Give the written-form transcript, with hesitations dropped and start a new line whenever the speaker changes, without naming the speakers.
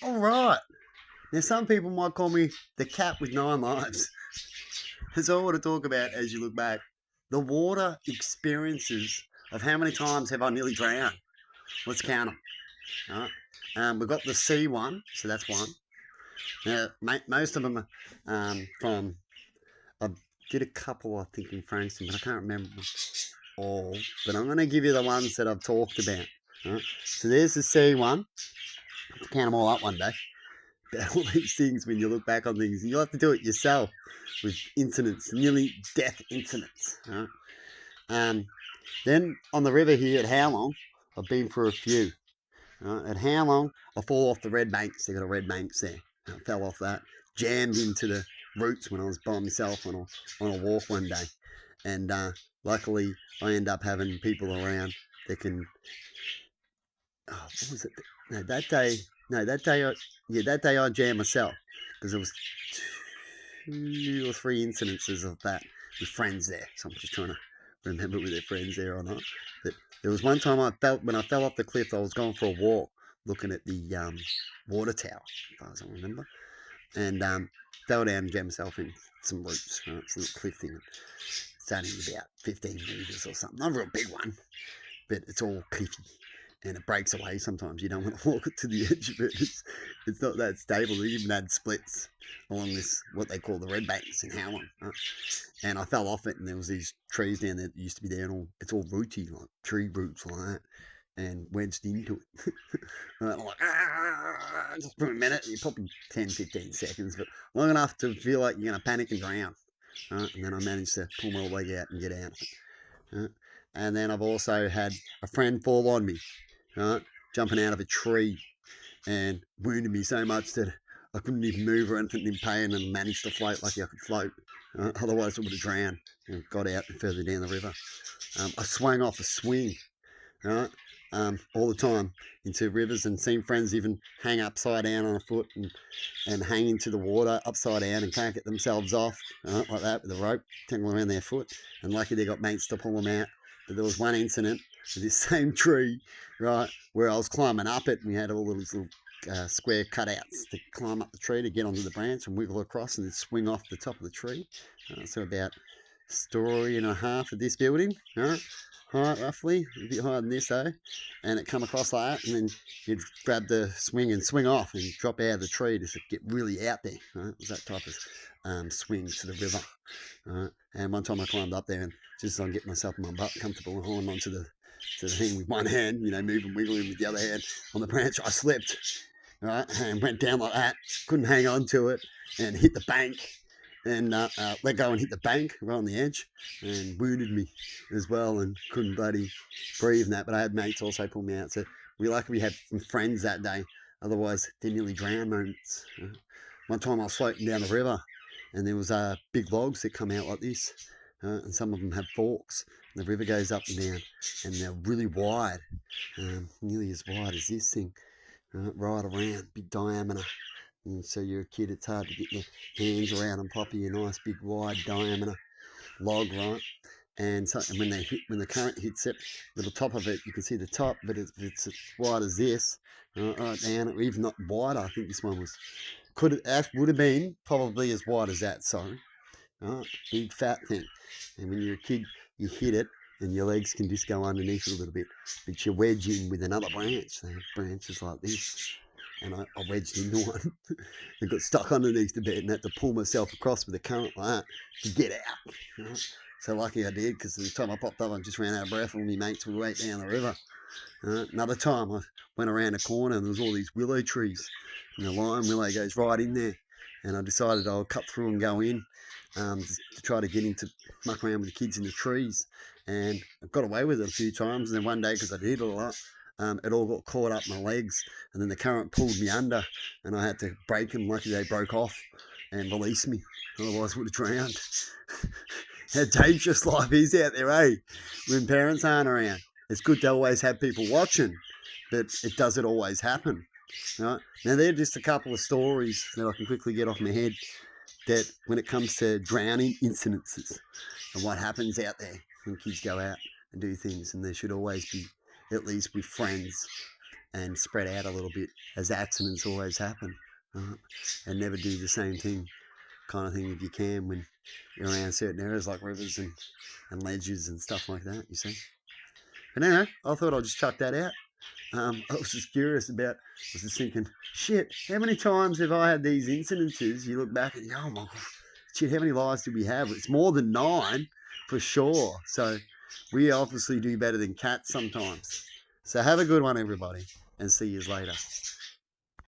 All right. Now, some people might call me the cat with nine lives. That's all I want to talk about as you look back. The water experiences of how many times have I nearly drowned. Let's count them. All right. We've got the sea one, so that's one. Now, most of them are from. I did a couple, I think, in Frankston, but I can't remember all. But I'm going to give you the ones that I've talked about. All right. So there's the sea one. Count them all up one day. About all these things when you look back on things, and you'll have to do it yourself with incidents, nearly death incidents. Right? Then on the river here at Howlong, I've been for a few. Right? At Howlong, I fall off the red banks. They got a red banks there. I fell off that, jammed into the roots when I was by myself on a walk one day, and luckily I end up having people around that can. Oh, what was it? No, that day. No, that day I jammed myself because there was two or three incidences of that with friends there. So I'm just trying to remember with their friends there or not. But there was one time when I fell off the cliff, I was going for a walk looking at the water tower, as far as I remember, and fell down and jammed myself in some roots. Right? It's a little cliff thing. It's only about 15 metres or something. Not a real big one, but it's all cliffy. And it breaks away sometimes. You don't want to walk it to the edge of it. It's not that stable. They even had splits along this, what they call the red banks in Howland. Right? And I fell off it, and there was these trees down there that used to be there, and it's all rooty, like tree roots like that, and wedged into it. And I'm like, just for a minute, you're probably 10, 15 seconds, but long enough to feel like you're going to panic and drown. Right? And then I managed to pull my leg out and get out of it. Right? And then I've also had a friend fall on me, right, jumping out of a tree, and wounded me so much that I couldn't even move or anything in pain, and managed to float like I could float. Otherwise, I would have drowned and got out and further down the river. I swung off a swing, right, all the time into rivers, and seen friends even hang upside down on a foot and hang into the water upside down and can't get themselves off, right, like that with a rope tangling around their foot. And lucky they got mates to pull them out. But there was one incident with this same tree, right, where I was climbing up it, and we had all these little square cutouts to climb up the tree to get onto the branch and wiggle across and then swing off the top of the tree. So about a story and a half of this building, right? Height roughly, a bit higher than this though, and it come across like that, and then you'd grab the swing and swing off and drop out of the tree to get really out there. Right? It was that type of swing to the river. Right? And one time I climbed up there, and just so I can get myself in my butt comfortable and holding onto the thing with one hand, moving, wiggling with the other hand on the branch, I slipped, right, and went down like that. Couldn't hang on to it, and hit the bank, and let go and hit the bank right on the edge, and wounded me as well, and couldn't bloody breathe and that. But I had mates also pull me out, so we luckily had some friends that day. Otherwise, they nearly drowned moments. One time I was floating down the river, and there was big logs that come out like this, and some of them have forks. And the river goes up and down, and they're really wide, nearly as wide as this thing, right around, big diameter. And so you're a kid, it's hard to get your hands around and pop you a nice big wide diameter log, right? And so, and when the current hits it, the top of it, you can see the top, but it's as wide as this, right down, or even not wider. I think this one would have been probably as wide as that. Sorry, right? Big fat thing. And when you're a kid, you hit it, and your legs can just go underneath it a little bit, but you wedge in with another branch. They have branches like this, and I wedged into one and got stuck underneath the bed and had to pull myself across with the current like that to get out. Right? So lucky I did, because the time I popped up, I just ran out of breath. All my mates were right down the river. Another time I went around a corner, and there was all these willow trees, and the lime willow goes right in there, and I decided I'll cut through and go in, to try to get into muck around with the kids in the trees. And I got away with it a few times, and then one day, because I did it a lot, it all got caught up my legs, and then the current pulled me under, and I had to break them. Lucky they broke off and released me, otherwise I would have drowned. How dangerous life is out there, eh? When parents aren't around. It's good to always have people watching, but it doesn't always happen. Right? Now, they're just a couple of stories that I can quickly get off my head, that when it comes to drowning incidences and what happens out there when kids go out and do things, and there should always be, at least with friends, and spread out a little bit, as accidents always happen, right? And never do the same thing, kind of thing, if you can, when you're around certain areas like rivers and ledges and stuff like that, you see. But anyway, I thought I'd just chuck that out. I was just curious about, I was just thinking, shit, how many times have I had these incidences? You look back and you go, oh my God, shit, how many lives do we have? It's more than 9 for sure. So we obviously do better than cats sometimes. So have a good one, everybody, and see you later.